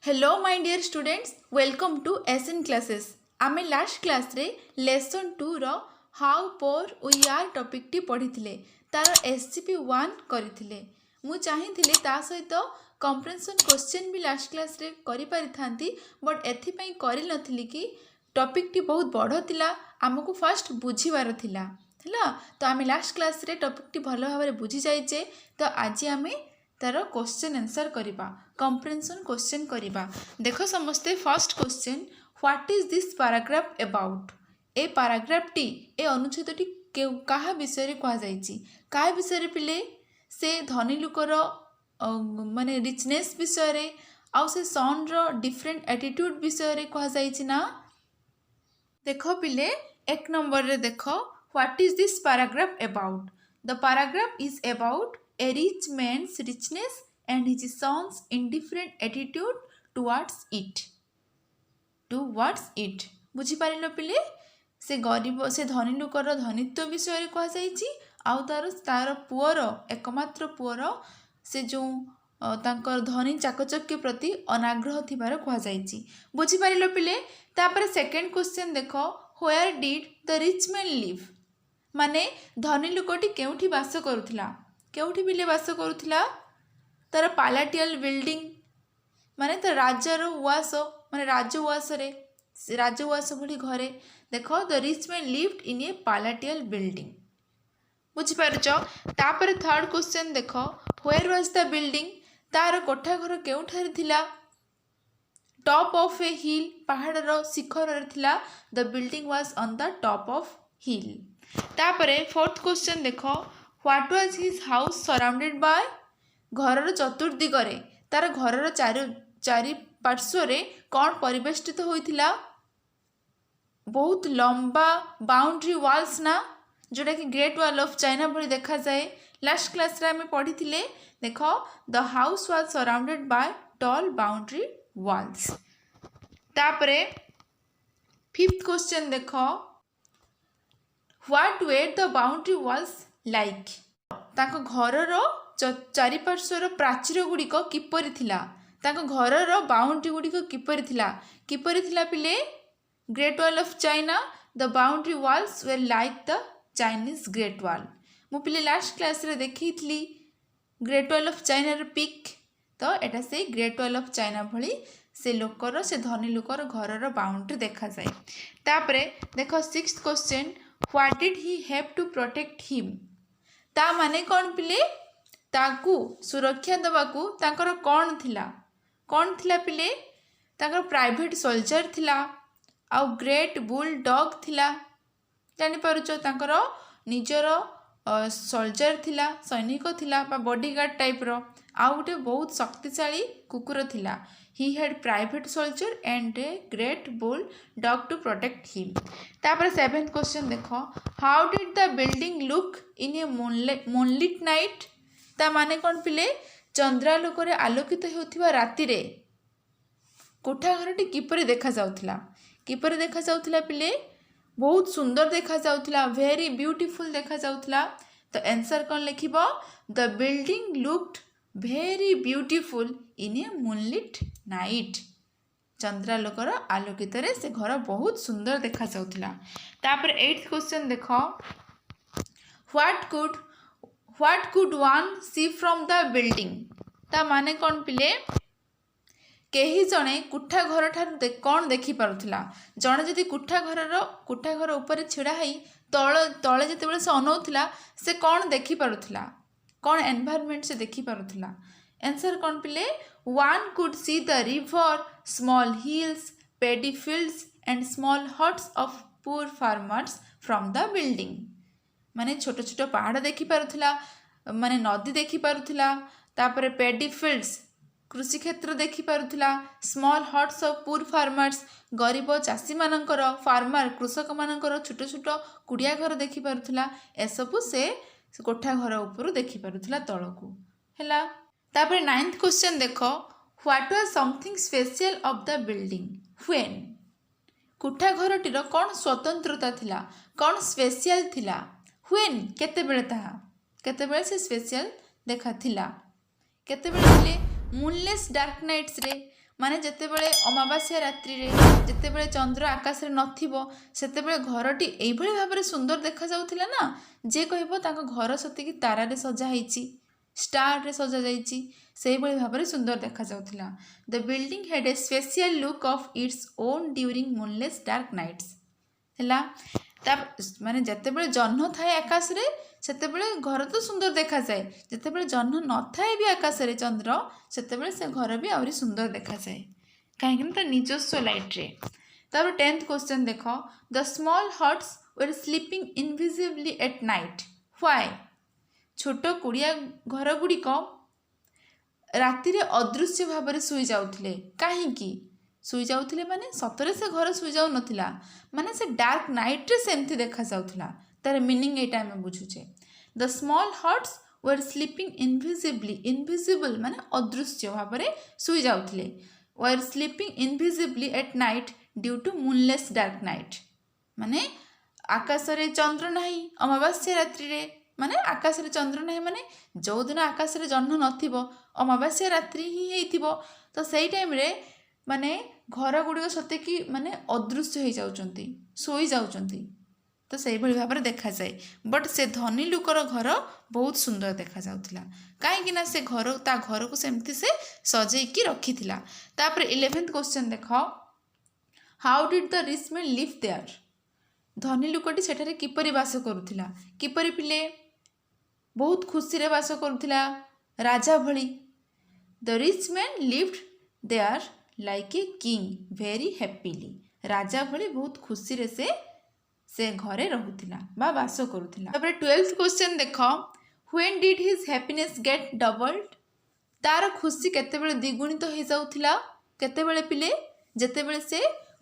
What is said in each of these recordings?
Hello my dear students, welcome to SN classes. आमे last class रे lesson 2 रो how poor we are topic टी पढ़ी थिले। तार एससीपी 1 करिथिले। मु चाहिथिले ता सहित कंप्रेहेंशन क्वेश्चन भी लास्ट क्लास रे करि पारि थांती, बट एथि पई करि नथिली कि टॉपिक टी बहुत बड़ थिला, हमकु फर्स्ट बुझीबार थिला हला। तो आमे लास्ट क्लास रे टॉपिक टी भलो भाबरे बुझी जाइचे। तो आज आमे तार क्वेश्चन आंसर करिबा, कंप्रेहेंशन क्वेश्चन करिबा। देखो समस्ते first question, what is this paragraph about. A paragraph T A अनुच्छेद टी कहा विषय रे कहा जाइछि। काय विषय रे पिले से धनी लोकर माने रिचनेस विषय रे आउ से सन रो डिफरेंट एटीट्यूड विषय रे कहा जाइछि ना। देखो पिले एक नंबर रे देखो, what is this paragraph about. The paragraph is about a rich man's richness and his son's indifferent attitude towards it. बुझी पारिलो पिले, से गरीब से धनी लोकर धनित्व विषय रे कहा जाइछि, आउ तार पुअर एकमात्र पुअर से जो तांकर धनी चाकचक्य प्रति अनाग्रह थिबार कहा जाइछि। बुझी पारिलो पिले। तापर सेकंड क्वेश्चन देखो, where did the rich man live. माने धनी लोकटी केउठी वास करुथिला, केउठी बिले वास करुथिला, तार पालाटियल बिल्डिंग माने तो राजार उवास माने राजउवास रे राजउवास भली घरे। देखो the rich man lived in a palatial building. बुझी पारछ। तापर थर्ड क्वेश्चन देखो, व्हेयर वाज द बिल्डिंग। तार कोठा घर केउठारे थिला, टॉप ऑफ ए हिल पहाड़र शिखर रे थिला। The building was on the top of hill. तापर फोर्थ क्वेश्चन देखो, what was his house surrounded by. घरर चतुर्दिगरे तार घरर चारि पार्श्व कौन परिवेष्टित होइथिला। बहुत लंबा बाउंड्री वाल्स ना, जोटा कि ग्रेट वॉल ऑफ चाइना भली देखा जाए। लास्ट क्लास रे हमें पढ़ी थिले। देखो the house was surrounded by tall boundary walls. तापरे फिफ्थ क्वेश्चन देखो, what were the boundary walls like. ताको घरर चारिपार्श्वर प्राचीर गुड़िक किपरि थिला, ताको घरर बाउंड्री गुड़िक किपरि थिला पिले। Great wall of China, the boundary walls were like the Chinese great wall. मु पिले लास्ट क्लास रे देखिथली ग्रेट वॉल ऑफ चाइना र पिक। तो एटा से ग्रेट वॉल ऑफ चाइना भली से लोकर से धनी लोकर घरर बाउंड्री देखा जाए। तापरे देखो sixth question, what did he have to protect him. ता माने कौन पिले, ताकू सुरक्षा दबाकू तांकर कौन थिला पिले। तांकर प्राइवेट सोल्जर थिला, आउ ग्रेट बुल डॉग थिला। जानि पारुछ तांकर निजर सोल्जर थिला, सैनिक थिला बा बॉडीगार्ड टाइप रो। आउ गोटे बहुत शक्तिशाली कुकुर थिला। He had private soldier and a great bulldog to protect him. तापर सेवेंथ क्वेश्चन देखो, how did the building look in a moonlit night. ता माने कौन पिले, चंद्रालोक रे आलोकित होउथिबा राति रे कोठा घरटी किपरि देखा जाउथिला पिले। बहुत सुंदर देखा जाउथिला, वेरी ब्यूटीफुल देखा जाउथिला। तो आंसर कौन लिखिबो, the building looked very beautiful in a moonlit night. चंद्रालोकर आलोकित रे से घर बहुत सुंदर देखा जाउथिला। तापर 8th क्वेश्चन देखो, what could one see from the building. ता माने कौन पिले, केही जणे कुठा घर ठार कौन देखि पारुथिला। जणे जदि कुठा घर ऊपर छिड़ा हई तळे जेतेबेले से अनौथिला, से कौन देखि पारुथिला, कौन एनवायरनमेंट से देखि पारुथिला। आंसर कौन पिले, one could see the river, small hills, pedi fields and small huts of poor farmers from the building. माने छोट छोट पहाड़ देखि पारुथिला, माने नदी देखि पारुथिला। तापरे पेडी फील्ड्स कृषि क्षेत्र देखि पारुथिला। Small huts of poor farmers गरीब चाषी मानकर, फार्मर कृषक मानकर छोट छोट कुड़िया घर देखि पारुथिला। एसबु से कोठा घर ऊपर देखि पारुथिला तळकू हैला। तापरे 9th क्वेश्चन देखो, what was something special of the building when. कोठा घरटीर कौन स्वतंत्रता थिला, कौन स्पेशल थिला। व्हेन केतेबेले, ताहा केतेबेले से स्पेशल देखा थिला। केतेबेले मूनलेस डार्क नाइट्स रे माने जेतेबेले अमावास्या रात्रि रे जेतेबेले चंद्र आकाश रे नथिबो सेतेबेले घरटी एइभଳି भाबरे सुंदर देखा जाउथिला ना जे कहबो ताको घर सतिकी तारा रे सजा ହେଇची स्टार रे सजा जाईची सेही भଳି भाबरे सुंदर देखा जाउथिला। The building had a special look of its own during moonless dark nights हैला ता माने जेतेबेले जह्न थाए आकाश रे सेतेबेले घर तो सुंदर देखा जाए जेतेबेले जह्न न थाए भी आकाश रे चंद्र सेतेबेले से घर भी आउरी सुंदर देखा जाए काहेकि ना निजस्व लाइट रे। तापर 10th क्वेश्चन देखो the small huts were sleeping invisibly at night why छोट कुड़िया घर गुड़िक राति रे अदृश्य भाव में शुई जाउथिले काहेकि शुई जाउथिले माने सतरे से घर शुई जाउ नथिला माने से डार्क नाइट रे सेमती देखा जाउथिला तार मीनिंग एटा हम बुझुचे। The small huts were sleeping invisibly invisible माने अदृश्य भाव में शुई जाउथिले were sleeping invisibly at night due to moonless dark night माने आकाश रे चंद्र नाही अमावास्या रात्रि रे माने आकाश रे चंद्र नाही माने जो दिन आकाश रे जह्न नथिबो अमावास्या रात्रि ही हेइथिबो तो सेही टाइम रे माने घर गुड़िक सते कि माने अदृश्य हो जाउचंती सोई जाउचंती तो सेही भली भाबरे देखा जाए बट से धनी लुकर घर बहुत सुंदर देखा जाउथिला काहेकि ना से घर ता घर को सेमती से सजेकी रखिथिला। तापर 11th क्वेश्चन देखो how did the rich man live there धनी लुकटी सेठारे किपरि वास करुथिला किपरि पिले बहुत खुशी रे वास करुथिला राजा भली। The rich man lived there like a king very happily राजा भली बहुत खुशी रे से घरे रहुथिला बा वास करुथिला। तापर 12th क्वेश्चन देखो when did his happiness get doubled तार खुशी केतेबेले द्विगुणित हो जाउथिला केतेबेले पिले जेतेबेले से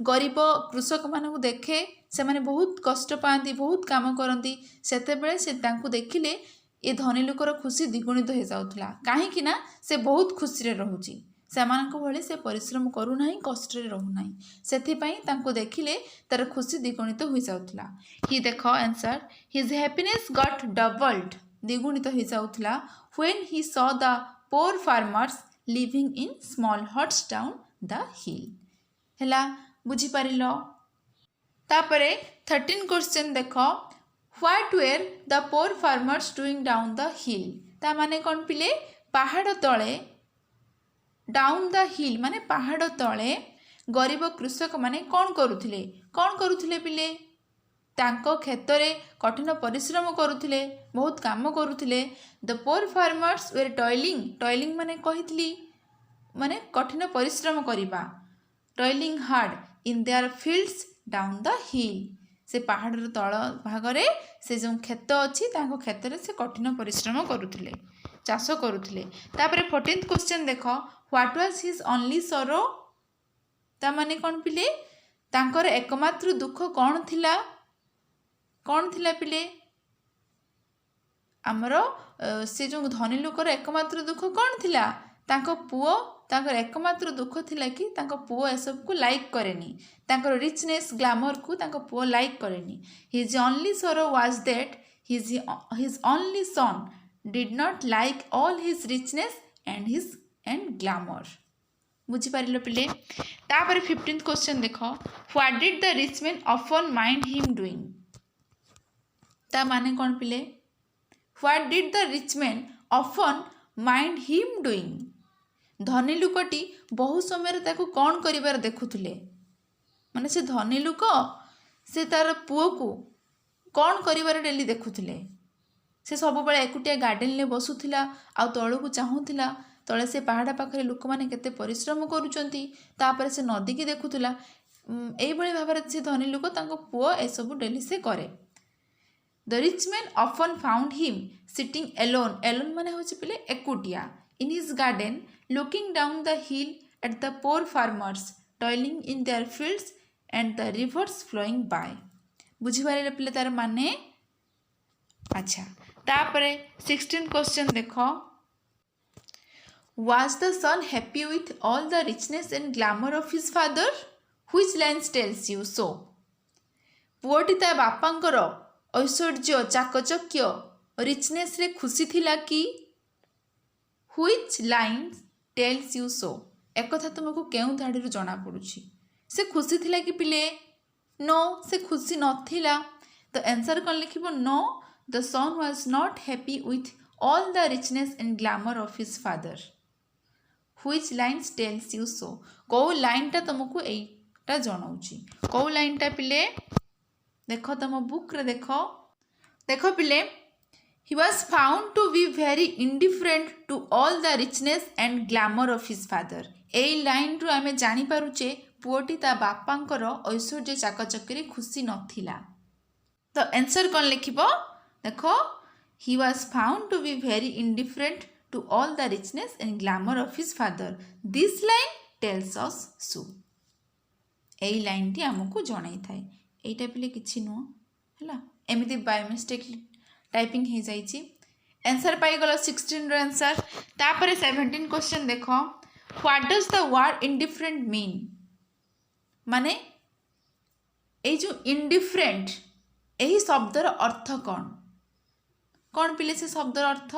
गरीब कृषक मानू देखे से माने बहुत कष्ट पाती बहुत काम करती सेतेबेले से तांकु देखिले ये धनी लोकर खुशी द्विगुणित हो जाउथिला काहेकि ना से बहुत खुशी रे रहुची सेमानक भली से परिश्रम करू नाही कष्ट रे रहू नाही सेथिपई तांकु देखिले तार खुशी द्विगुणित हो जाउथिला। ही देखो answer his happiness got doubled द्विगुणित हो जाउथिला when he saw the poor farmers living in small huts down the hill हैला बुझी पारिलो। तापरे 13 क्वेश्चन देखो what were the poor farmers doing down the hill ता माने कौन पिले पहाड़ तले डाउन द हिल माने पहाड़ तले गरीब कृषक माने कौन करुथिले पिले तांको खेतरे कठिन परिश्रम करुथिले बहुत काम करुथिले। The poor farmers were toiling माने कहितली माने कठिन परिश्रम करिबा toiling hard in their fields down the hill से पहाड़ तल भागरे से जो खेत अच्छी तांको खेतरे से कठिन परिश्रम करुथिले चाष करुथिले। तापरे 14th क्वेश्चन देखो व्हाट वाज हिज ओनली सरो ता माने कौन पिले तांकर एकमात्र दुख कौन थिला पिले आमर से जो धनी लोकर एकमात्र दुख कौन थिला तांको पुओ तांकर एकमात्र दुख थिला कि तांको पुओ एसब को लाइक करेनी तांकर रिचनेस ग्लैमर को तांको पुओ लाइक करेनी। हिज ओनली सरो was that his only son did not like all his richness and glamour बुझी पारिलो पिले। तापर 15th क्वेश्चन देखो what did the rich man often mind him doing ता माने कौन पिले what did the rich man often mind him doing धनी लुकटी बहु समय ताको कौन करिवार देखुथिले माने से धनी लुक से तार पुओ को कौन करिवार डेली देखुथिले से सब बेले एकुटिया गार्डन ले बसुथिला आ तळु को चाहुथिला तले से पहाड़ पाखरे लोक माने केते परिश्रम करूचंती तापर से नदी की देखुथिला एई भली भाबरे से धनी लोक तांको पुओ ए सब डेली से करे। The rich man often found him sitting alone माने होछि पिले एकुटिया in his garden looking down the hill at the poor farmers toiling in their fields and the rivers flowing by बुझी पारे पिले तार माने। अच्छा तापरे 16 क्वेश्चन देखो Was the son happy with all the richness and glamour of his father? Which lines tells you so? पुओटी ता बापांकर ऐश्वर्य चाकचक्य richness रे खुशी थिला कि Which lines tells you so? एक कथा तुमको केउं धाड़ी जना पड़ुछि से खुशी थिला कि पिले नो से खुशी नथिला तो आंसर कौन लिखिबो no the son was not happy with all the richness and glamour of his father which lines tells you so कौ लाइनटा तुमको एटा जनाऊँगी कौ लाइनटा पिले देख तुम बुक रे देख पिले he was found to be very indifferent to all the richness and glamour of his father AE line रु आमे जानी पारुचे पुओटी ता बापांकर ऐश्वर्य चाकचक्री खुशी नथिला तो आंसर कौन लिखिबो देखो he was found to be very indifferent to all the richness and glamour of his father this line tells us so AE line T हमकु जणाई थाए एटा पिले किछि नो हला एमिति बाय मिस्टेक टाइपिंग हो जाइए आंसर पाईगल 16 आंसर तापर 17 क्वेश्चन देख what does the word indifferent mean माने ए जो इंडिफरेंट यही शब्दर अर्थ कौन पिले से शब्दर अर्थ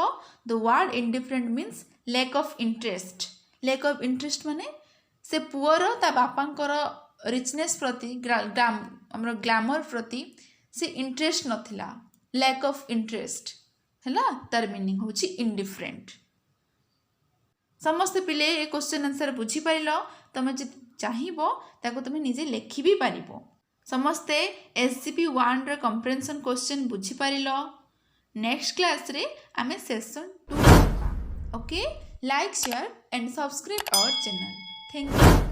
the word indifferent means lack of interest माने से पुअर ता बापांकर रिचनेस प्रति ग्लैमर प्रति से इंटरेस्ट नथिला लैक ऑफ इंटरेस्ट है तार मीनिंग हूँ इंडिफरेंट समस्त पिले ये क्वेश्चन आंसर बुझीपार तुम जो चाहब ताको तुम निजे लिखि भी पार समस्ते SCP-1 कंप्रेhension क्वेश्चन बुझीपार नेक्स्ट क्लास रे आमे session 2 okay like share and subscribe our channel thank you.